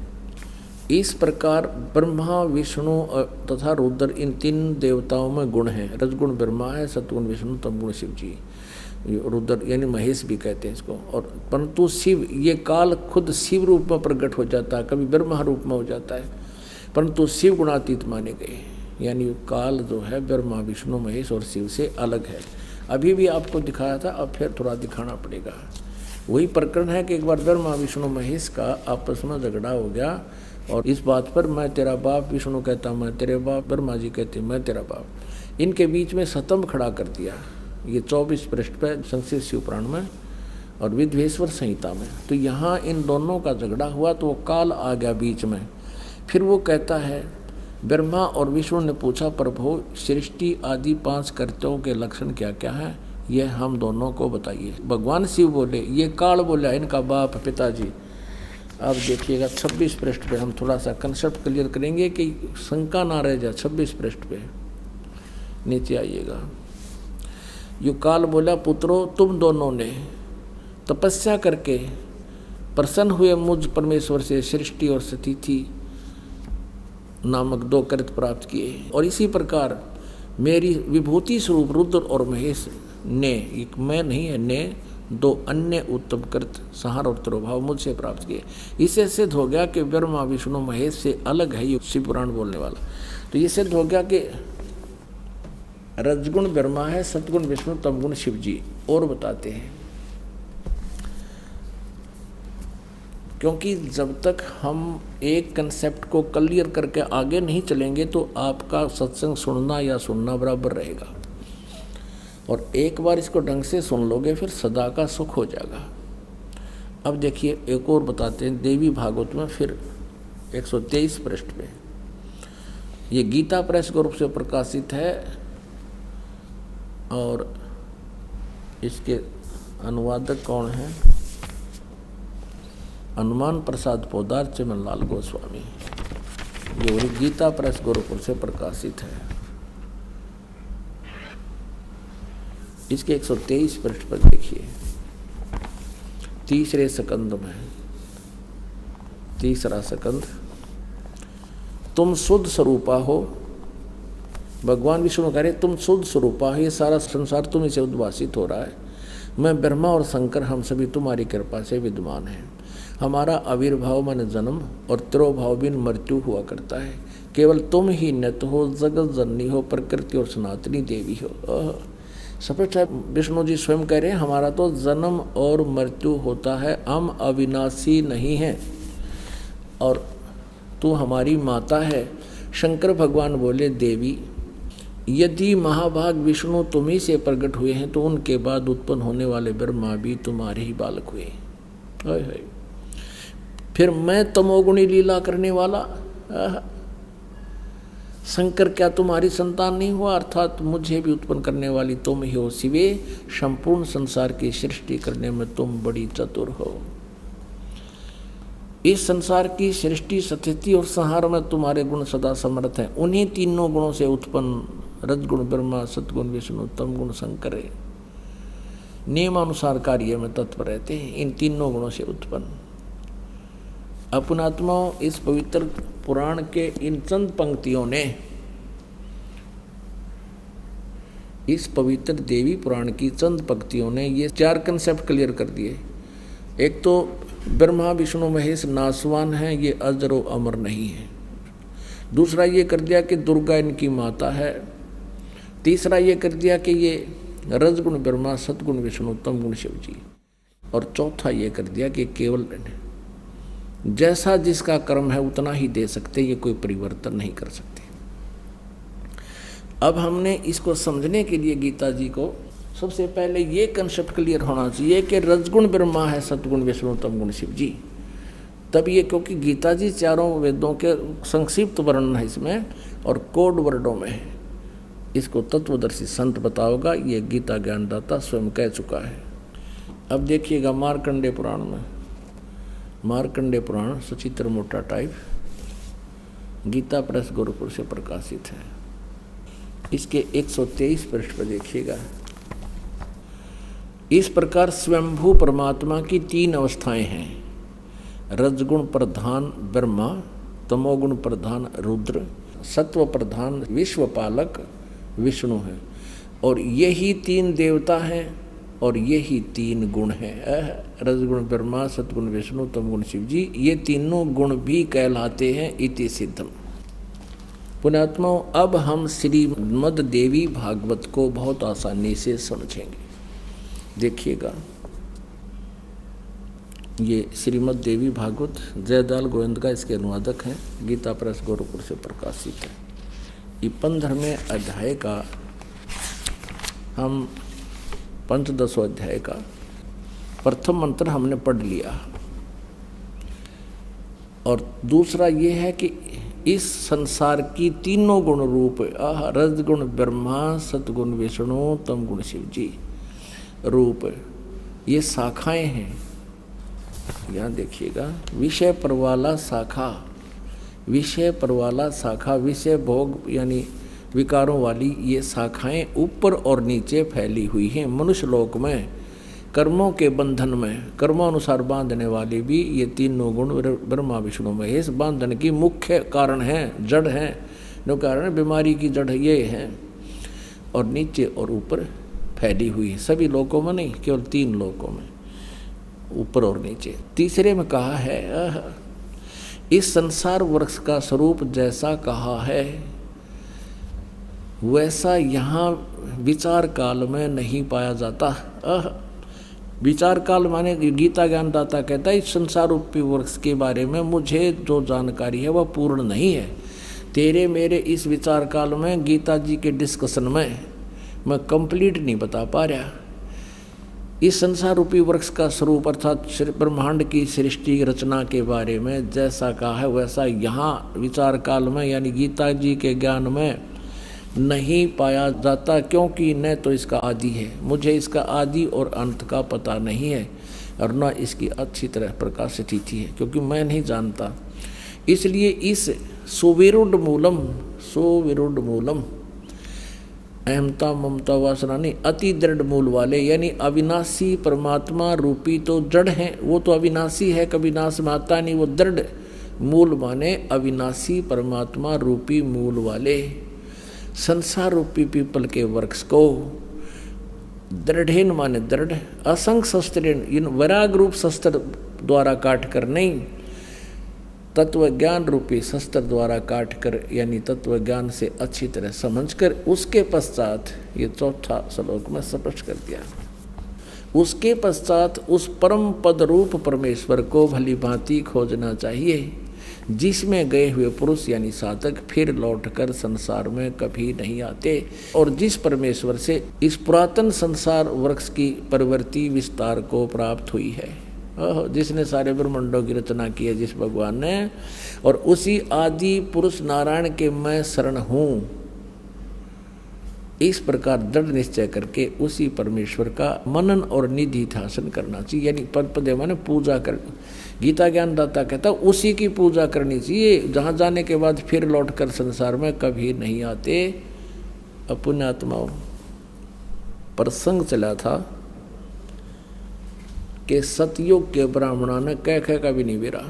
इस प्रकार ब्रह्मा विष्णु तथा रुद्र इन 3 देवताओं में गुण हैं। रजगुण ब्रह्मा है, सतगुण विष्णु, तमगुण शिव जी। रुद्र यानी महेश भी कहते हैं इसको। और परंतु शिव ये काल खुद शिव रूप में प्रकट हो जाता है, कभी ब्रह्मा रूप में हो जाता है, परंतु शिव गुणातीत माने गए। यानी काल जो है ब्रह्मा विष्णु महेश और शिव से अलग है। अभी भी आपको दिखाया था, अब फिर थोड़ा दिखाना पड़ेगा। वही प्रकरण है कि एक बार ब्रह्मा विष्णु महेश का आपस में झगड़ा हो गया और इस बात पर मैं तेरा बाप, विष्णु कहता मैं तेरे बाप, ब्रह्मा जी कहते मैं तेरा बाप। इनके बीच में स्तंभ खड़ा कर दिया। ये 24 पृष्ठ पर संक्षिप्त शिव पुराण में और विद्वेश्वर संहिता में। तो यहाँ इन दोनों का झगड़ा हुआ तो वो काल आ गया बीच में। फिर वो कहता है, ब्रह्मा और विष्णु ने पूछा, प्रभु सृष्टि आदि 5 कर्तव्यों के लक्षण क्या क्या हैं, ये हम दोनों को बताइए। भगवान शिव बोले, ये काल बोला इनका बाप पिताजी। अब देखिएगा 26 पृष्ठ पे हम थोड़ा सा कंसेप्ट क्लियर करेंगे कि शंका ना रह जाए। 26 पृष्ठ पे नीचे आइएगा। यो काल बोला, पुत्रों तुम दोनों ने तपस्या करके प्रसन्न हुए मुझ परमेश्वर से सृष्टि और स्थिति नामक 2 कृत प्राप्त किए। और इसी प्रकार मेरी विभूति स्वरूप रुद्र और महेश ने, एक मैं नहीं है, ने 2 अन्य उत्तम कृत संहार और तिरोभाव मुझसे प्राप्त किए। इससे सिद्ध हो गया कि ब्रह्मा विष्णु महेश से अलग है ये शिव पुराण बोलने वाला। तो ये सिद्ध हो गया कि रजगुण ब्रह्मा है, सतगुण विष्णु, तमगुण शिव जी। और बताते हैं, क्योंकि जब तक हम एक कंसेप्ट को क्लियर करके आगे नहीं चलेंगे तो आपका सत्संग सुनना या सुनना बराबर रहेगा। और एक बार इसको ढंग से सुन लोगे फिर सदा का सुख हो जाएगा। अब देखिए एक और बताते हैं देवी भागवत में, फिर 123 पृष्ठ पे। ये गीता प्रेस के रूप से प्रकाशित है और इसके अनुवादक कौन है? हनुमान प्रसाद पोदार चिमनलाल गोस्वामी। ये गीता प्रेस गोरखपुर से प्रकाशित है। इसके 123 पृष्ठ पर देखिए, 3रे स्कंद में, 3रा स्कंद, तुम शुद्ध स्वरूपा हो। भगवान विष्णु कह रहे तुम शुद्ध स्वरूपा हो, ये सारा संसार तुम्हीं से उद्भासित हो रहा है। मैं ब्रह्मा और शंकर हम सभी तुम्हारी कृपा से विद्यमान हैं। हमारा आविर्भाव मन जन्म और तिरोभाव बिन मृत्यु हुआ करता है। केवल तुम ही नित हो, जगत जननी हो, प्रकृति और सनातनी देवी हो। स्पष्ट है, विष्णु जी स्वयं कह रहे हैं हमारा तो जन्म और मृत्यु होता है, हम अविनाशी नहीं हैं और तू हमारी माता है। शंकर भगवान बोले, देवी यदि महाभाग विष्णु तुम्ही से प्रकट हुए हैं तो उनके बाद उत्पन्न होने वाले ब्रह्मा भी तुम्हारे ही बालक हुए। फिर मैं तमोगुणी लीला करने वाला शंकर क्या तुम्हारी संतान नहीं हुआ? अर्थात मुझे भी उत्पन्न करने वाली तुम ही हो शिवे। संपूर्ण संसार की सृष्टि करने में तुम बड़ी चतुर हो। इस संसार की सृष्टि, स्थिति और संहार में तुम्हारे गुण सदा समर्थ हैं। उन्हीं तीनों गुणों से उत्पन्न रजगुण ब्रह्मा, सतगुण विष्णु, तमगुण शंकर नियमानुसार कार्य में तत्पर रहते हैं। इन तीनों गुणों से उत्पन्न अपनात्माओं, इस पवित्र पुराण के इन चंद पंक्तियों ने, इस पवित्र देवी पुराण की चंद पंक्तियों ने ये 4 कंसेप्ट क्लियर कर दिए। एक तो ब्रह्मा विष्णु महेश नासवान हैं, ये अजर व अमर नहीं है। दूसरा ये कर दिया कि दुर्गा इनकी माता है। तीसरा ये कर दिया कि ये रजगुण ब्रह्मा, सतगुण विष्णु, तम गुण शिव जी। और चौथा ये कर दिया कि केवल जैसा जिसका कर्म है उतना ही दे सकते, ये कोई परिवर्तन नहीं कर सकते। अब हमने इसको समझने के लिए गीता जी को सबसे पहले ये कंसेप्ट क्लियर होना चाहिए कि रजगुण ब्रह्मा है, सतगुण विष्णु, तम गुण शिव जी। तब ये, क्योंकि गीता जी 4 वेदों के संक्षिप्त वर्णन है इसमें और कोड वर्डों में है, इसको तत्वदर्शी संत बताओगा, ये गीता ज्ञानदाता स्वयं कह चुका है। अब देखिएगा मार्कंडेय पुराण में, मार्कंडेय पुराण सचित्र मोटा टाइप, गीता प्रेस गोरखपुर से प्रकाशित है। इसके 123 पृष्ठ पर देखिएगा। इस प्रकार स्वयंभू परमात्मा की 3 अवस्थाएं हैं। रजगुण प्रधान ब्रह्मा, तमोगुण प्रधान रुद्र, सत्व प्रधान विश्वपालक विष्णु है। और यही 3 देवता हैं और यही 3 गुण हैं। रजगुण ब्रह्मा, सतगुण विष्णु, तमगुण शिव जी, ये तीनों गुण भी कहलाते हैं इति सिद्धम। पुण्यात्माओं, अब हम श्रीमद् देवी भागवत को बहुत आसानी से समझेंगे। देखिएगा, ये श्रीमद् देवी भागवत जयदाल गोविंद का इसके अनुवादक हैं, गीता प्रेस गोरखपुर से प्रकाशित है। ये 15वें अध्याय का, हम 15 अध्याय का प्रथम मंत्र हमने पढ़ लिया। और दूसरा ये है कि इस संसार की तीनों गुण रूप, रजगुण ब्रह्मा, सतगुण विष्णु, तम गुण शिव जी रूप, ये शाखाएं हैं। यहाँ देखिएगा, विषय परवाला शाखा, विषय परवाला शाखा, विषय भोग यानी विकारों वाली ये शाखाएं ऊपर और नीचे फैली हुई हैं। मनुष्य लोक में कर्मों के बंधन में कर्मानुसार बांधने वाले भी ये तीनों गुण ब्रह्मा विष्णु महेश बांधन की मुख्य कारण हैं, जड़ हैं। जो कारण बीमारी की जड़ ये है, और नीचे और ऊपर फैली हुई है। सभी लोकों में नहीं, केवल 3 लोकों में, ऊपर और नीचे। तीसरे में कहा है, इस संसार वृक्ष का स्वरूप जैसा कहा है वैसा यहाँ विचार काल में नहीं पाया जाता। विचार काल माने गीता ज्ञानदाता कहता है, इस संसार रूपी वृक्ष के बारे में मुझे जो जानकारी है वह पूर्ण नहीं है। तेरे मेरे इस विचार काल में गीता जी के डिस्कशन में मैं कंप्लीट नहीं बता पा रहा। इस संसार रूपी वृक्ष का स्वरूप अर्थात ब्रह्मांड की सृष्टि रचना के बारे में जैसा कहा है वैसा यहाँ विचार काल में यानी गीता जी के ज्ञान में नहीं पाया जाता, क्योंकि न तो इसका आदि है, मुझे इसका आदि और अंत का पता नहीं है, और न इसकी अच्छी तरह प्रकाशित थी है, क्योंकि मैं नहीं जानता। इसलिए इस सुविरुद्ध मूलम, सुविरुद्ध मूलम, अहमता ममता वासना नहीं, अति दृढ़ मूल वाले यानी अविनाशी परमात्मा रूपी तो जड़ है, वो तो अविनाशी है, कभी नाश में आता नहीं। वो दृढ़ मूल माने अविनाशी परमात्मा रूपी मूल वाले संसार रूपी पीपल के वृक्ष को दृढ़ेन माने दृढ़, असंख्य शस्त्रेण, इन वैराग रूप शस्त्र द्वारा काट कर नहीं, तत्व ज्ञान रूपी शस्त्र द्वारा काट कर यानी तत्व ज्ञान से अच्छी तरह समझकर उसके पश्चात, ये चौथा श्लोक में स्पष्ट कर दिया, उसके पश्चात उस परम पद रूप परमेश्वर को भली भांति खोजना चाहिए, जिसमें गए हुए पुरुष यानी साधक फिर लौटकर संसार में कभी नहीं आते, और जिस परमेश्वर से इस पुरातन संसार वृक्ष की प्रवृत्ति विस्तार को प्राप्त हुई है, जिसने सारे ब्रह्मांडों की रचना की है जिस भगवान ने, और उसी आदि पुरुष नारायण के मैं शरण हूँ, इस प्रकार दृढ़ निश्चय करके उसी परमेश्वर का मनन और निधि ध्यान करना चाहिए। यानी पद माने पूजा कर, गीता ज्ञानदाता कहता उसी की पूजा करनी चाहिए, जहाँ जाने के बाद फिर लौटकर संसार में कभी नहीं आते। पुण्यात्माओं, प्रसंग चला था कि सतयुग के ब्राह्मणों ने कह का भी नहीं बेरा,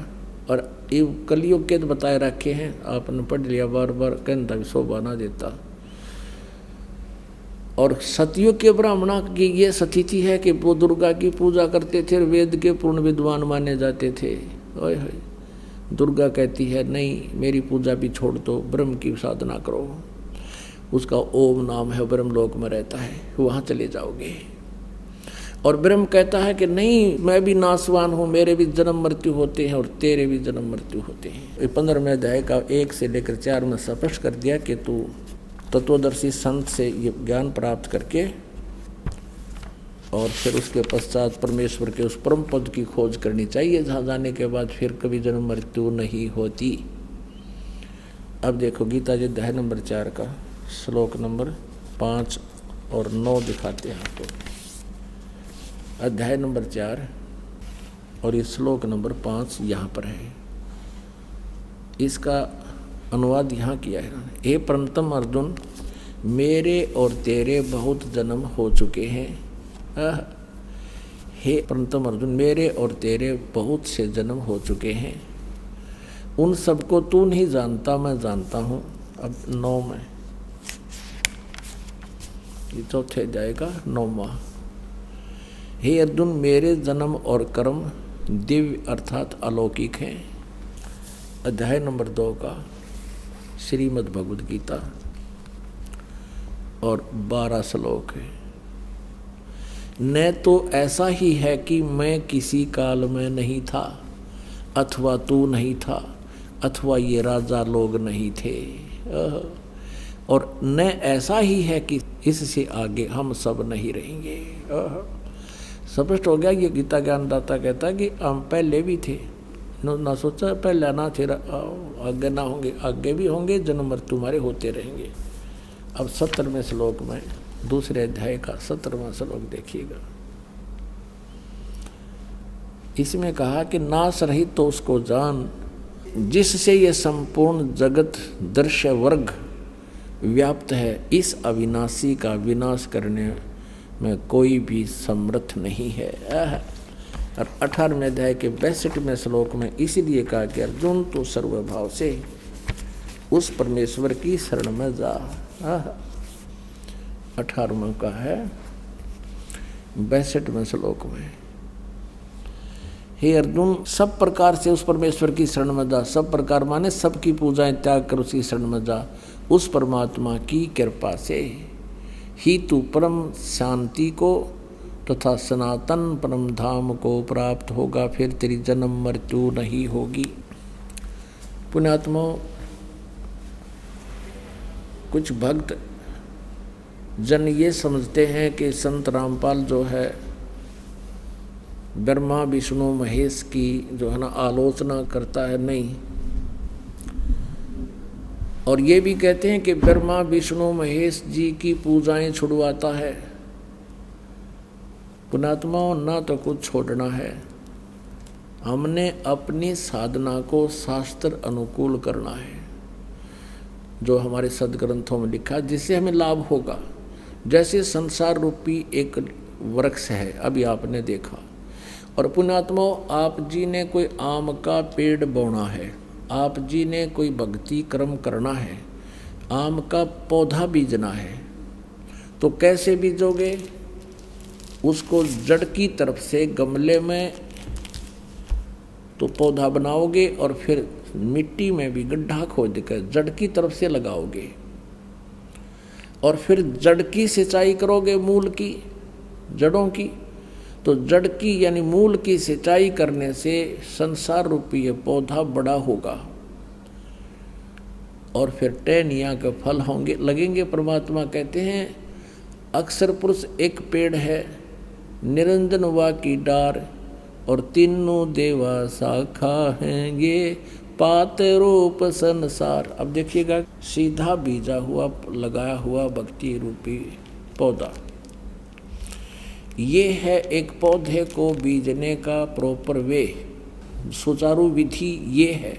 और ये कलयुग के तो बताए रखे हैं, आपने पढ़ लिया बार बार, कहता भी शोभा ना देता। और सतयुग के ब्राह्मणों की ये स्थिति है कि वो दुर्गा की पूजा करते थे, वेद के पूर्ण विद्वान माने जाते थे। ओए होए, दुर्गा कहती है नहीं, मेरी पूजा भी छोड़ दो, ब्रह्म की साधना करो। उसका ओम नाम है, ब्रह्मलोक में रहता है, वहाँ चले जाओगे। और ब्रह्म कहता है कि नहीं, मैं भी नासवान हूँ, मेरे भी जन्म मृत्यु होते हैं और तेरे भी जन्म मृत्यु होते हैं। 15वें अध्याय का 1 से लेकर 4 में स्पष्ट कर दिया कि तू तत्वदर्शी संत से ये ज्ञान प्राप्त करके और फिर उसके पश्चात परमेश्वर के उस परम पद की खोज करनी चाहिए, जहाँ जाने के बाद फिर कभी जन्म मृत्यु नहीं होती। अब देखो गीता जी अध्याय नंबर 4 का श्लोक नंबर 5 और 9 दिखाते हैं आपको। अध्याय नंबर 4 और ये श्लोक नंबर 5 यहाँ पर है। इसका अनुवाद यहाँ किया है इन्होंने। हे परंतम अर्जुन, मेरे और तेरे बहुत जन्म हो चुके हैं। हे परंतम अर्जुन, मेरे और तेरे बहुत से जन्म हो चुके हैं, उन सबको तू नहीं जानता, मैं जानता हूँ। अब 9 में, ये चौथे अध्याय का 9वां। हे अर्जुन, मेरे जन्म और कर्म दिव्य अर्थात अलौकिक हैं। अध्याय नंबर 2 का श्रीमद् भगवद गीता और 12 श्लोक है। न तो ऐसा ही है कि मैं किसी काल में नहीं था, अथवा तू नहीं था, अथवा ये राजा लोग नहीं थे, और न ऐसा ही है कि इससे आगे हम सब नहीं रहेंगे। स्पष्ट हो गया। ये गीता ज्ञानदाता कहता है कि हम पहले भी थे, ना सोचा पहले ना थे, आगे ना होंगे, आगे भी होंगे, जन्म मृत्यु तुम्हारे होते रहेंगे। अब 17वें श्लोक में, दूसरे अध्याय का 17वां श्लोक देखिएगा। इसमें कहा कि नाश रहित तो उसको जान, जिससे ये संपूर्ण जगत दृश्य वर्ग व्याप्त है, इस अविनाशी का विनाश करने में कोई भी समर्थ नहीं है। और 18वें अध्याय के 62वें श्लोक में इसीलिए कहा कि अर्जुन तू सर्वभाव से उस परमेश्वर की शरण में जा। 18वां का है 62वें श्लोक में, हे अर्जुन सब प्रकार से उस परमेश्वर की शरण में जा। सब प्रकार माने सबकी पूजाएं त्याग कर उसकी शरण में जा। उस परमात्मा की कृपा से ही तू परम शांति को तथा सनातन परम धाम को प्राप्त होगा, फिर तेरी जन्म मृत्यु नहीं होगी। पुण्यात्मा, कुछ भक्त जन ये समझते हैं कि संत रामपाल जो है ब्रह्मा विष्णु महेश की जो है ना आलोचना करता है। नहीं, और ये भी कहते हैं कि ब्रह्मा विष्णु महेश जी की पूजाएं छुड़वाता है। पुण्यात्माओं, ना तो कुछ छोड़ना है, हमने अपनी साधना को शास्त्र अनुकूल करना है, जो हमारे सदग्रंथों में लिखा, जिससे हमें लाभ होगा। जैसे संसार रूपी एक वृक्ष है, अभी आपने देखा, और पुण्यात्माओं आप जी ने कोई आम का पेड़ बोना है, आप जी ने कोई भक्ति कर्म करना है, आम का पौधा बीजना है, तो कैसे बीजोगे? उसको जड़ की तरफ से गमले में तो पौधा बनाओगे और फिर मिट्टी में भी गड्ढा खोद कर जड़ की तरफ से लगाओगे, और फिर जड़ की सिंचाई करोगे, मूल की, जड़ों की। तो जड़ की यानी मूल की सिंचाई करने से संसार रूपी ये पौधा बड़ा होगा और फिर टहनियाँ के फल होंगे, लगेंगे। परमात्मा कहते हैं अक्षर पुरुष एक पेड़ है, निरंजन वा की डार, और तीनों देवा शाखा हैं, ये पात रूप संसार। अब देखिएगा, सीधा बीजा हुआ लगाया हुआ भक्ति रूपी पौधा, ये है एक पौधे को बीजने का प्रॉपर वे, सुचारू विधि ये है।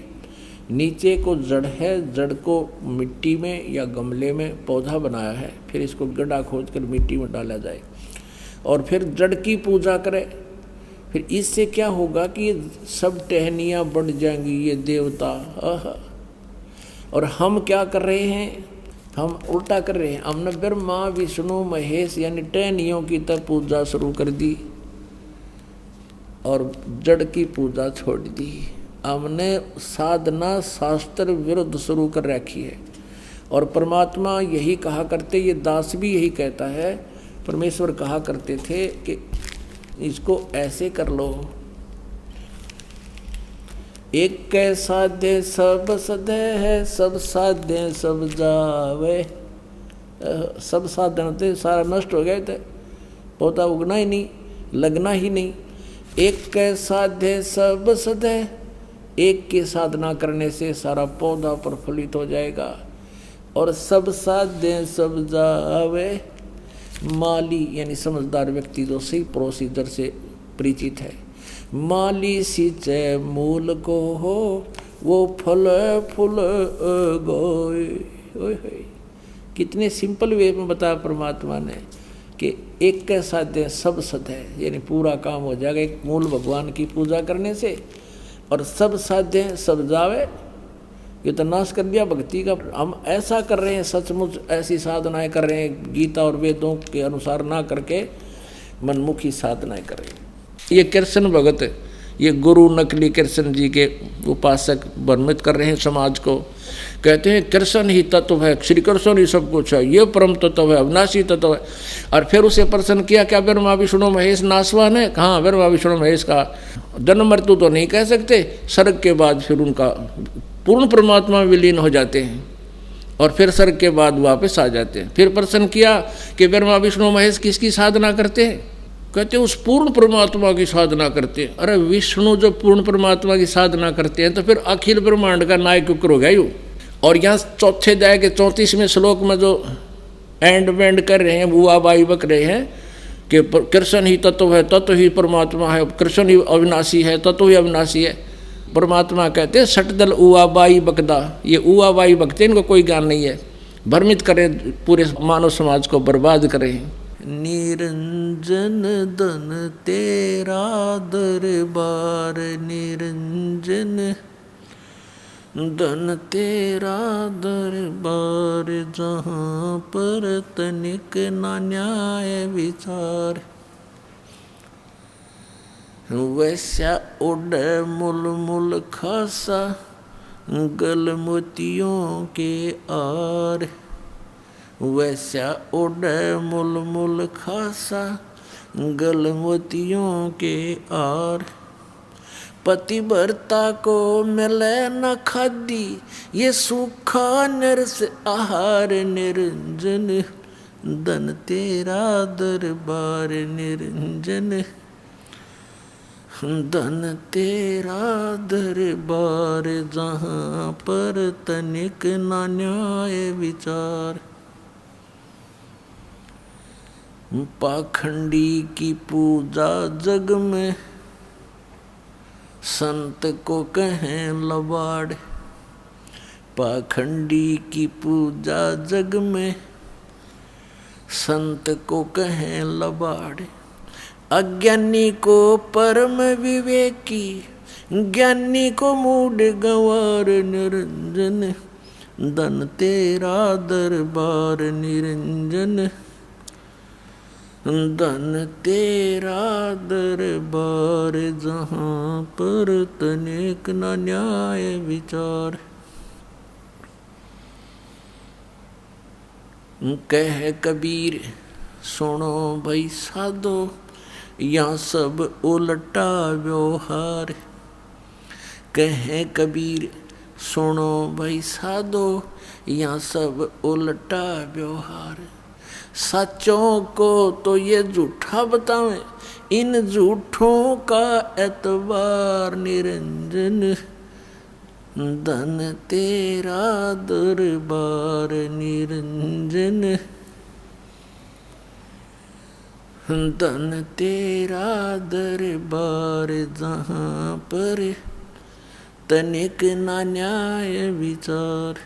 नीचे को जड़ है, जड़ को मिट्टी में या गमले में पौधा बनाया है, फिर इसको गड्ढा खोद कर मिट्टी में डाला जाए और फिर जड़ की पूजा करे, फिर इससे क्या होगा कि ये सब टहनियाँ बढ़ जाएंगी, ये देवता। आहा। और हम क्या कर रहे हैं, हम उल्टा कर रहे हैं। हमने ब्रह्मा विष्णु महेश यानी टहनियों की तब पूजा शुरू कर दी और जड़ की पूजा छोड़ दी। हमने साधना शास्त्र विरुद्ध शुरू कर रखी है। और परमात्मा यही कहा करते, ये दास भी यही कहता है, परमेश्वर कहा करते थे कि इसको ऐसे कर लो। एक कै साध्य सब सदे है, सब साध्य सब जावे। सब साधन थे सारा नष्ट हो गए थे, पौधा उगना ही नहीं, लगना ही नहीं। एक कै साध्य सब सदे, एक की साधना करने से सारा पौधा प्रफुल्लित हो जाएगा। और सब साध्य सब जावे, माली यानी समझदार व्यक्ति जो सही प्रोसीजर से परिचित है। माली सिंचे मूल को हो, वो फल फूल गोए। कितने सिंपल वे में बताया परमात्मा ने कि एक के साध्य सब सद है, यानी पूरा काम हो जाएगा एक मूल भगवान की पूजा करने से। और सब साध्य सब जावे, ये तो नाश कर दिया भक्ति का। हम ऐसा कर रहे हैं, सचमुच ऐसी साधनाएं कर रहे हैं, गीता और वेदों के अनुसार ना करके मनमुखी साधनाएं कर रहे हैं। ये कृष्ण भगत, ये गुरु नकली कृष्ण जी के उपासक भ्रमित कर रहे हैं समाज को। कहते हैं कृष्ण ही तत्व है, श्री कृष्ण ही सब कुछ है, ये परम तत्व है, अविनाशी तत्व है। और फिर उसे प्रश्न किया, क्या ब्रह्मा विष्णु महेश नासवान है? हाँ, ब्रह्मा विष्णु महेश का जन्म मृत्यु तो नहीं कह सकते, स्वर्ग के बाद फिर उनका पूर्ण परमात्मा विलीन हो जाते हैं और फिर स्वर्ग के बाद वापस आ जाते हैं। फिर प्रश्न किया कि ब्रह्मा विष्णु महेश किसकी साधना करते हैं? कहते उस पूर्ण परमात्मा की साधना करते हैं। अरे विष्णु जो पूर्ण परमात्मा की साधना करते हैं तो फिर अखिल ब्रह्मांड का नायक हो गया यूँ। और यहाँ चौथे अध्याय के 34वें श्लोक में जो एंड वेंड कर रहे हैं, बुआ बाई बक रहे हैं कि कृष्ण ही तत्व है, तत्व ही परमात्मा है, कृष्ण ही अविनाशी है, तत्व ही अविनाशी है। परमात्मा कहते हैं सटदल उआ बाई बकदा, ये उआ बाई बकते इनको कोई ज्ञान नहीं है, भ्रमित करें, पूरे मानव समाज को बर्बाद करें। निरंजन धन तेरा दरबार, निरंजन धन तेरा दरबार, जहाँ पर तनिक ना न्याय विचार। वैसा उड़ मुल मुल खासा, गल मोतियों के आर। वैसा उड़ मुल मुल खासा, गल मोतियों के आर। पतिव्रता को मिले न खादी, ये सूखा नरस आहार। निरंजन धन तेरा दरबार, निरंजन धन तेरा दरबार, जहाँ पर तनिक ना न्याय विचार। पाखंडी की पूजा जग में, संत को कहें लबाड़। पाखंडी की पूजा जग में, संत को कहें लबाड़। अज्ञानी को परम विवेकी, ज्ञानी को मूढ़ गंवार। निरंजन धन तेरा दरबार, निरंजन धन तेरा दरबार, जहाँ पर तनिक न न्याय विचार। कह कबीर सुनो भाई साधो, यहाँ सब उल्टा व्यवहार। कहे कबीर सुनो भाई साधो, यहाँ सब उल्टा व्यवहार। सच्चों को तो ये झूठा बतावें, इन झूठों का एतबार। निरंजन धन तेरा दरबार, निरंजन धन तेरा दरबार, जहाँ पर तनिक ना न्याय विचार।